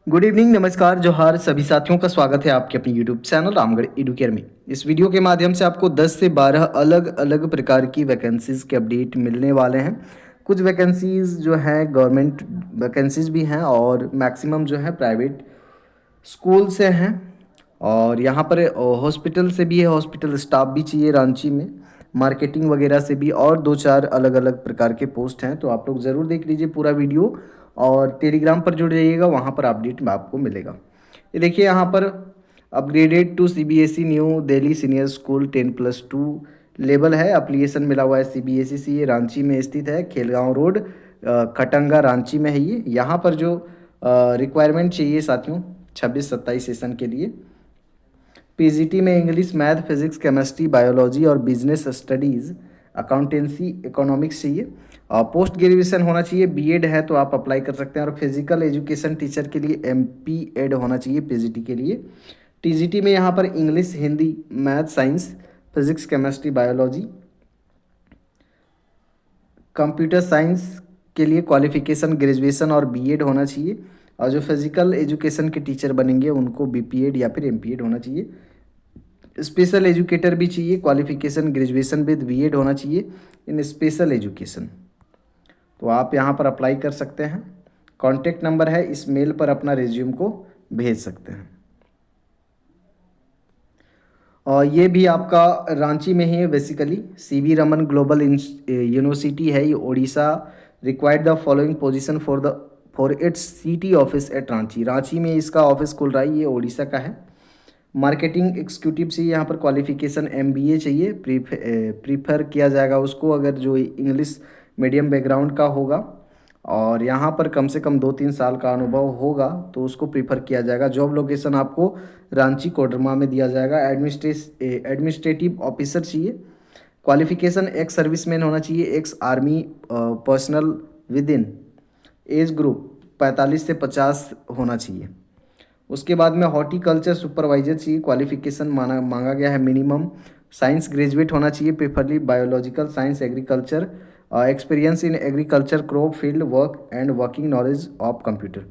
Good evening, नमस्कार, जोहार सभी साथियों का स्वागत है आपके अपने यूट्यूब चैनल रामगढ़ एडुकेयर में। इस वीडियो के माध्यम से आपको 10 से 12 अलग अलग प्रकार की वैकेंसीज़ के अपडेट मिलने वाले हैं। कुछ वैकेंसीज़ जो हैं गवर्नमेंट वैकेंसीज़ भी हैं और मैक्सिमम जो है प्राइवेट स्कूल से हैं। और यहाँ पर हॉस्पिटल से भी है, हॉस्पिटल स्टाफ भी चाहिए रांची में, मार्केटिंग वगैरह से भी, और दो चार अलग अलग प्रकार के पोस्ट हैं। तो आप लोग ज़रूर देख लीजिए पूरा वीडियो और टेलीग्राम पर जुड़ जाइएगा, वहाँ पर अपडेट में आपको मिलेगा। ये देखिए यहाँ पर upgraded to CBSE new Delhi senior school 10+2 level है। एप्लीकेशन मिला हुआ है सीबीएसई से। ये रांची में स्थित है, खेलगांव रोड, खटंगा, रांची में है ये। यहाँ पर जो रिक्वायरमेंट चाहिए साथियों 26-27 सेशन के लिए, पीजीटी में English, math, physics, chemistry, biology और बिजनेस स्टडीज़, अकाउंटेंसी, इकोनॉमिक्स चाहिए। और पोस्ट ग्रेजुएशन होना चाहिए, बीएड है तो आप अप्लाई कर सकते हैं। और फिजिकल एजुकेशन टीचर के लिए एमपी एड होना चाहिए पीजीटी के लिए। टीजीटी में यहाँ पर English, Hindi, math, science, physics, chemistry, biology, computer science के लिए क्वालिफिकेशन ग्रेजुएशन और बीएड होना चाहिए। और जो फिजिकल एजुकेशन के टीचर बनेंगे उनको बीपीएड या फिर एमपीएड होना चाहिए। स्पेशल एजुकेटर भी चाहिए, क्वालिफिकेशन ग्रेजुएशन विद बीएड होना चाहिए इन स्पेशल एजुकेशन। तो आप यहाँ पर अप्लाई कर सकते हैं। कॉन्टैक्ट नंबर है, इस मेल पर अपना रिज्यूम को भेज सकते हैं। और ये भी आपका रांची में ही है basically. CV Raman global university है ये, Odisha. Required the following position for its city office at Ranchi. Ranchi में इसका ऑफिस खुल रहा है, ये ओडिशा का है। मार्केटिंग एग्जीक्यूटिव से यहाँ पर क्वालिफिकेशन एमबीए चाहिए, प्रीफर किया जाएगा उसको अगर जो इंग्लिश मीडियम बैकग्राउंड का होगा और यहाँ पर कम से कम 2-3 साल का अनुभव होगा तो उसको प्रीफर किया जाएगा। जॉब लोकेशन आपको रांची कोडरमा में दिया जाएगा। एडमिनिस्ट्रेटिव ऑफिसर चाहिए। क्वालिफिकेशन एक्स सर्विसमैन होना चाहिए, ex army personnel with in age group 45 से 50 होना चाहिए। उसके बाद में हॉर्टिकल्चर सुपरवाइजर चाहिए। क्वालिफिकेशन मांगा गया है मिनिमम साइंस ग्रेजुएट होना चाहिए, preferably biological science, agriculture, experience in agriculture, crop field work and working knowledge of computer.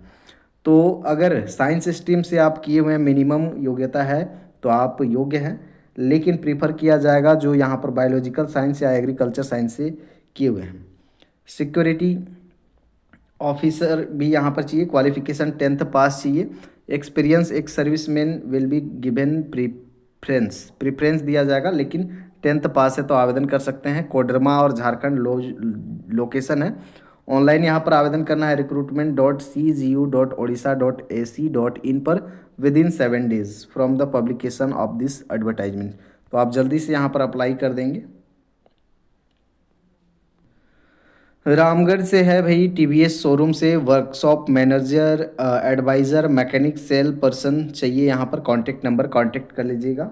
तो अगर साइंस स्ट्रीम से आप किए हुए हैं, मिनिमम योग्यता है तो आप योग्य हैं, लेकिन प्रीफर किया जाएगा जो यहाँ पर बायोलॉजिकल साइंस या एग्रीकल्चर साइंस से किए हुए हैं। सिक्योरिटी ऑफिसर भी यहाँ पर चाहिए, क्वालिफिकेशन 10th पास चाहिए। एक्सपीरियंस एक serviceman will be given preference दिया जाएगा, लेकिन 10th पास है तो आवेदन कर सकते हैं। कोडरमा और झारखंड लोकेशन है। ऑनलाइन यहाँ पर आवेदन करना है recruitment.cgu.odisha.ac.in पर with in 7 days from the publication of this advertisement. तो आप जल्दी से यहाँ पर अप्लाई कर देंगे। रामगढ़ से है भाई, टीवीएस शोरूम से workshop manager, advisor, mechanic, sale person चाहिए। यहाँ पर कॉन्टैक्ट नंबर कॉन्टैक्ट कर लीजिएगा।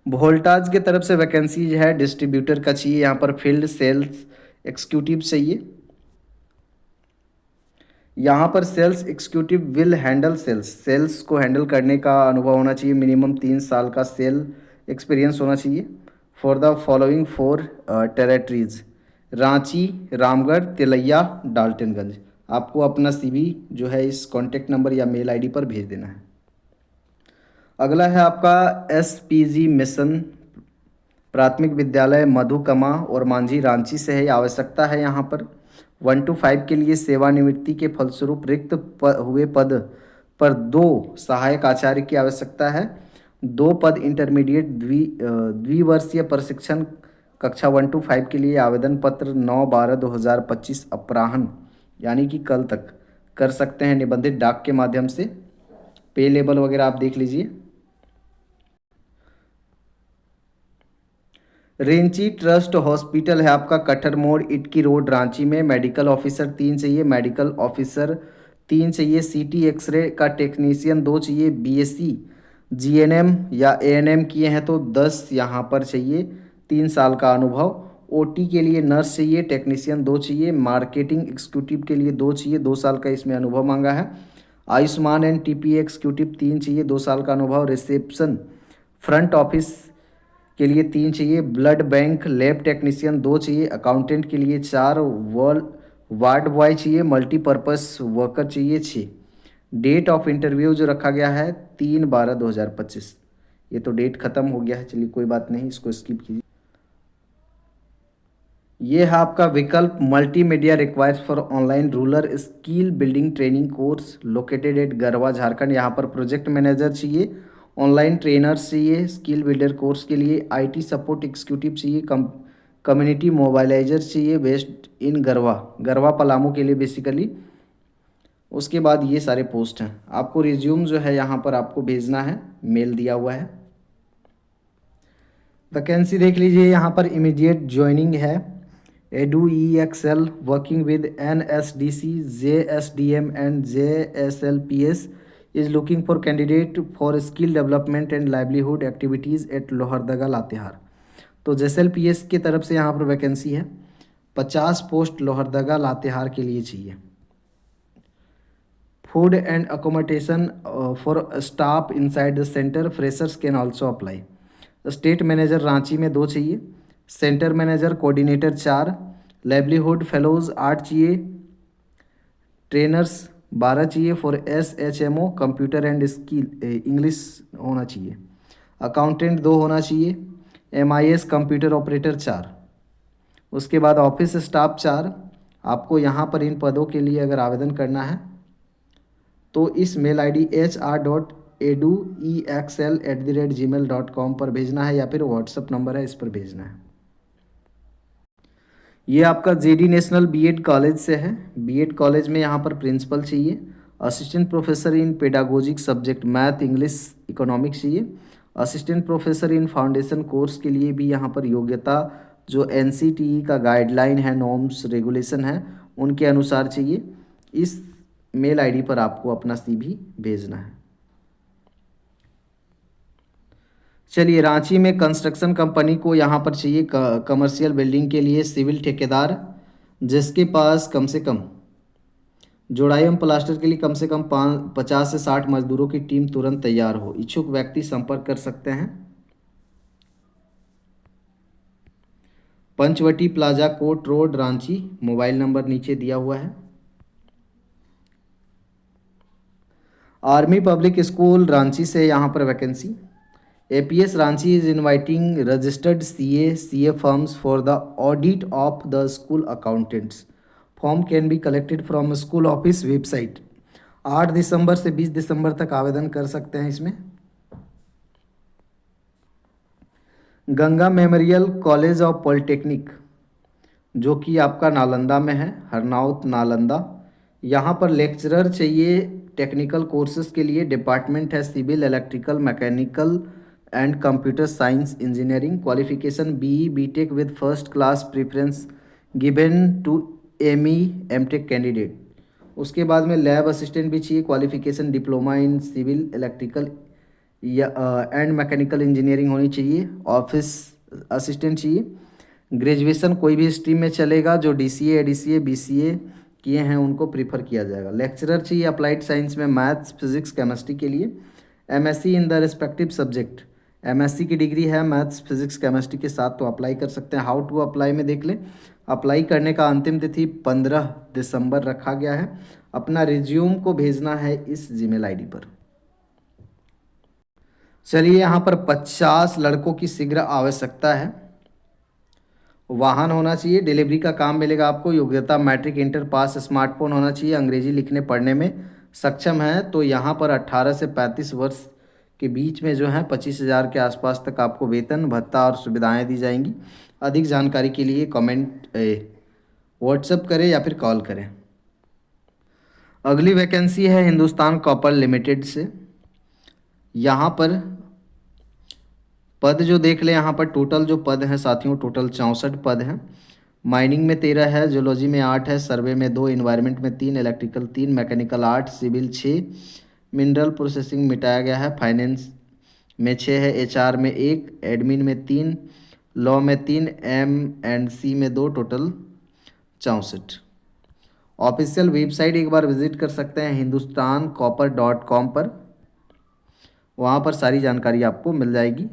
वोल्टाज की तरफ से वैकेंसी है, डिस्ट्रीब्यूटर का चाहिए। यहाँ पर फील्ड सेल्स एग्जीक्यूटिव चाहिए। यहाँ पर sales executive will handle sales को हैंडल करने का अनुभव होना चाहिए। मिनिमम 3 साल का सेल एक्सपीरियंस होना चाहिए for the following 4 territories: Ranchi, Ramgarh, Tilaiya, Daltonganj. आपको अपना सीवी जो है इस कॉन्टैक्ट नंबर या मेल आईडी पर भेज देना है। अगला है आपका एसपीजी मिशन प्राथमिक विद्यालय मधुकमा और मांझी, रांची से है। आवश्यकता है यहाँ पर 1 to 5 के लिए सेवानिवृत्ति के फलस्वरूप रिक्त हुए पद पर 2 सहायक आचार्य की आवश्यकता है। 2 पद इंटरमीडिएट द्विवर्षीय प्रशिक्षण कक्षा 1 to 5 के लिए आवेदन पत्र 9/12/2025 अपराह्न यानी कि कल तक कर सकते हैं निबंधित डाक के माध्यम से। पे लेवल वगैरह आप देख लीजिए। रेंची ट्रस्ट हॉस्पिटल है आपका, कठर मोड़, इटकी रोड, रांची में। मेडिकल ऑफिसर 3 चाहिए, मेडिकल ऑफिसर 3 चाहिए। सीटी एक्सरे का टेक्नीशियन 2 चाहिए। बीएससी जीएनएम या एएनएम किए हैं तो 10 यहाँ पर चाहिए, 3 साल का अनुभव। ओटी के लिए नर्स चाहिए, टेक्नीशियन 2 चाहिए। मार्केटिंग एग्जीक्यूटिव के लिए 2 चाहिए, 2 साल का इसमें अनुभव मांगा है। आयुष्मान एंड टीपी एग्जीक्यूटिव 3 चाहिए, 2 साल का अनुभव। रिसेप्शन फ्रंट ऑफिस के लिए 3 चाहिए। ब्लड बैंक लैब टेक्नीशियन 2 चाहिए। अकाउंटेंट के लिए 4। वार्ड बॉय चाहिए। मल्टीपर्पज़ वर्कर चाहिए 6। डेट ऑफ इंटरव्यू जो रखा गया है 3/12/2025। ये तो डेट ख़त्म हो गया है, चलिए कोई बात नहीं, इसको स्किप कीजिए। ये है आपका विकल्प multimedia requires for online rural skill building training course located at Garhwa Jharkhand. यहाँ पर प्रोजेक्ट मैनेजर चाहिए, ऑनलाइन ट्रेनर्स चाहिए, स्किल बिल्डर कोर्स के लिए आईटी सपोर्ट एग्जीक्यूटिव चाहिए, कम्युनिटी मोबाइलाइजर चाहिए बेस्ड इन गरवा, गरवा पलामू के लिए बेसिकली। उसके बाद ये सारे पोस्ट हैं। आपको रिज्यूम जो है यहाँ पर आपको भेजना है, मेल दिया हुआ है। वैकेंसी देख लीजिए, यहाँ पर इमीडिएट ज्वाइनिंग है। Edu E XL working with N S D C J S D M and J S L P S is looking for candidate for skill development and livelihood activities at Lohardaga Latehar. तो JSLPS की तरफ से यहाँ पर vacancy है, 50 post Lohardaga Latehar के लिए चाहिए। Food and accommodation for staff inside the centre freshers can also apply. State manager Ranchi में 2 चाहिए, centre manager coordinator 4, livelihood fellows 8 चाहिए, ट्रेनर्स 12 चाहिए for SHMO computer and skill English होना चाहिए, अकाउंटेंट 2 होना चाहिए, MIS कंप्यूटर ऑपरेटर 4। उसके बाद ऑफिस स्टाफ 4। आपको यहाँ पर इन पदों के लिए अगर आवेदन करना है तो इस मेल ID hr.eduexl@gmail.com पर भेजना है, या फिर व्हाट्सअप नंबर है इस पर भेजना है। ये आपका JD नेशनल बीएड कॉलेज से है। बीएड कॉलेज में यहाँ पर प्रिंसिपल चाहिए, assistant professor in pedagogic subject math English economics चाहिए, assistant professor in foundation course के लिए भी यहाँ पर योग्यता जो NCTE का गाइडलाइन है, नॉर्म्स रेगुलेशन है, उनके अनुसार चाहिए। इस मेल ID पर आपको अपना CV भेजना है। चलिए, रांची में कंस्ट्रक्शन कंपनी को यहाँ पर चाहिए कमर्शियल बिल्डिंग के लिए सिविल ठेकेदार, जिसके पास कम से कम जोड़ाई एवं प्लास्टर के लिए कम से कम 50 से 60 मजदूरों की टीम तुरंत तैयार हो। इच्छुक व्यक्ति संपर्क कर सकते हैं। Panchvati plaza Kot road Ranchi, mobile number नीचे दिया हुआ है। आर्मी पब्लिक स्कूल रांची से यहाँ पर vacancy. APS Ranchi is inviting registered CA firms for the audit of the school accountants. Form can be collected from school office website। 8 दिसंबर से 20 दिसंबर तक आवेदन कर सकते हैं इसमें। Ganga memorial college of polytechnic जो कि आपका नालंदा में है, हरनौत नालंदा। यहाँ पर लेक्चरर चाहिए टेक्निकल कोर्सेज के लिए। डिपार्टमेंट है civil, electrical, mechanical and computer science engineering. Qualification BE BTech with first class preference given to ME MTech candidate. उसके बाद में लैब असिस्टेंट भी चाहिए। Qualification diploma in civil, electrical या एंड मैकेनिकल इंजीनियरिंग होनी चाहिए। ऑफिस असिस्टेंट चाहिए। Graduation कोई भी स्ट्रीम में चलेगा, जो DCA ADCA BCA किए हैं उनको प्रीफर किया जाएगा। लेक्चरर चाहिए अप्लाइड साइंस में मैथ्स फिजिक्स केमिस्ट्री के लिए। MSc in the respective subject, MSc की डिग्री है मैथ्स फिजिक्स केमिस्ट्री के साथ, तो अप्लाई कर सकते हैं। हाउ टू अप्लाई में देख लें। अप्लाई करने का अंतिम तिथि 15 दिसंबर रखा गया है। अपना रिज्यूम को भेजना है इस जीमेल ID पर। चलिए, यहाँ पर 50 लड़कों की शीघ्र आवश्यकता है। वाहन होना चाहिए। डिलीवरी का काम मिलेगा आपको। योग्यता मैट्रिक इंटर पास, स्मार्टफोन होना चाहिए। अंग्रेजी लिखने पढ़ने में सक्षम है। तो यहाँ पर 18 से 35 वर्ष के बीच में जो है 25,000 के आसपास तक आपको वेतन भत्ता और सुविधाएं दी जाएंगी। अधिक जानकारी के लिए व्हाट्सएप करें या फिर कॉल करें। अगली वैकेंसी है हिंदुस्तान कॉपर लिमिटेड से। यहाँ पर पद जो देख लें, यहाँ पर टोटल जो पद हैं साथियों, टोटल 64 पद हैं। माइनिंग में 13 है, जियोलॉजी में 8 है, सर्वे में 2, इन्वायरमेंट में 3, electrical 3, mechanical 8, civil 6, mineral processing मिटाया गया है, फाइनेंस में 6 है, HR में 1, एडमिन में 3, लॉ में 3, M&C में 2, टोटल 64। ऑफिशियल वेबसाइट एक बार विजिट कर सकते हैं hindustancopper.com पर, वहाँ पर सारी जानकारी आपको मिल जाएगी।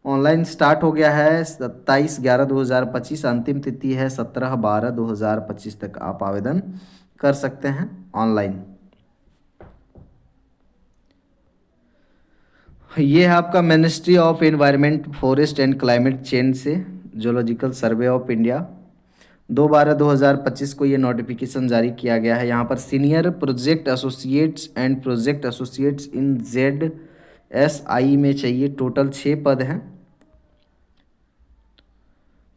ऑनलाइन स्टार्ट हो गया है 27/11/2025, अंतिम तिथि है 17/12/2025 तक आप आवेदन कर सकते हैं ऑनलाइन। ये है आपका ministry of environment forest and climate change से जोलॉजिकल सर्वे ऑफ इंडिया 2/12/2025 को ये नोटिफिकेशन जारी किया गया है। यहाँ पर senior project associates and project associates in ZSI में चाहिए। टोटल 6 पद हैं।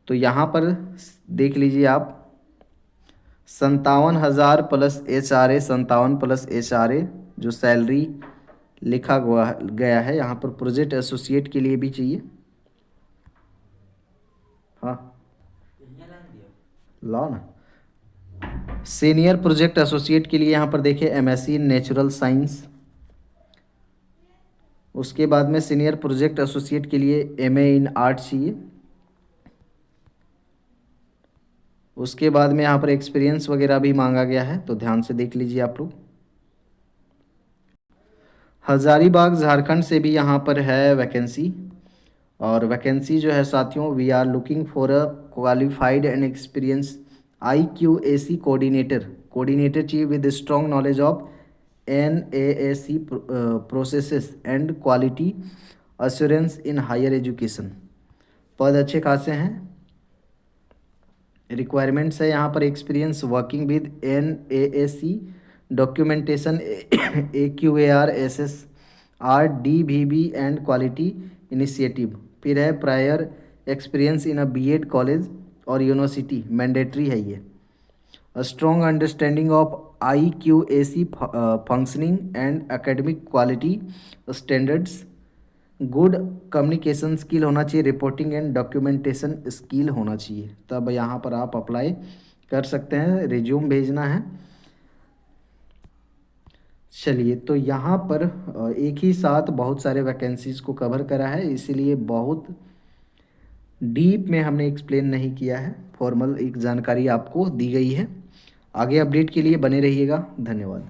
तो यहाँ पर देख लीजिए आप, 57,000 प्लस HRA, 57 प्लस HRA जो सैलरी लिखा गया है। यहाँ पर प्रोजेक्ट एसोसिएट के लिए भी चाहिए। हाँ लाओ ना। सीनियर प्रोजेक्ट एसोसिएट के लिए यहाँ पर देखिए MSc इन नेचुरल साइंस। उसके बाद में सीनियर प्रोजेक्ट एसोसिएट के लिए MA इन आर्ट चाहिए। उसके बाद में यहाँ पर एक्सपीरियंस वगैरह भी मांगा गया है, तो ध्यान से देख लीजिए आप लोग। हजारीबाग झारखंड से भी यहाँ पर है वैकेंसी। और वैकेंसी जो है साथियों, we are looking for a qualified and experience IQAC coordinator चाहिए with strong knowledge of NAAC processes and quality assurance in higher education. पद अच्छे खासे हैं। रिक्वायरमेंट्स है यहाँ पर experience working with NAAC documentation AQAR SSR DVB and quality initiative. फिर है prior experience in a BEd college और यूनिवर्सिटी, मैंडेटरी है ये। A strong understanding of IQAC functioning and academic quality standards. Good communication skill होना चाहिए, reporting and documentation skill होना चाहिए। तब यहाँ पर आप अप्लाई कर सकते हैं, रिज्यूम भेजना है। चलिए, तो यहाँ पर एक ही साथ बहुत सारे वैकेंसीज़ को कवर करा है, इसीलिए बहुत डीप में हमने एक्सप्लेन नहीं किया है। फॉर्मल एक जानकारी आपको दी गई है। आगे अपडेट के लिए बने रहिएगा। धन्यवाद।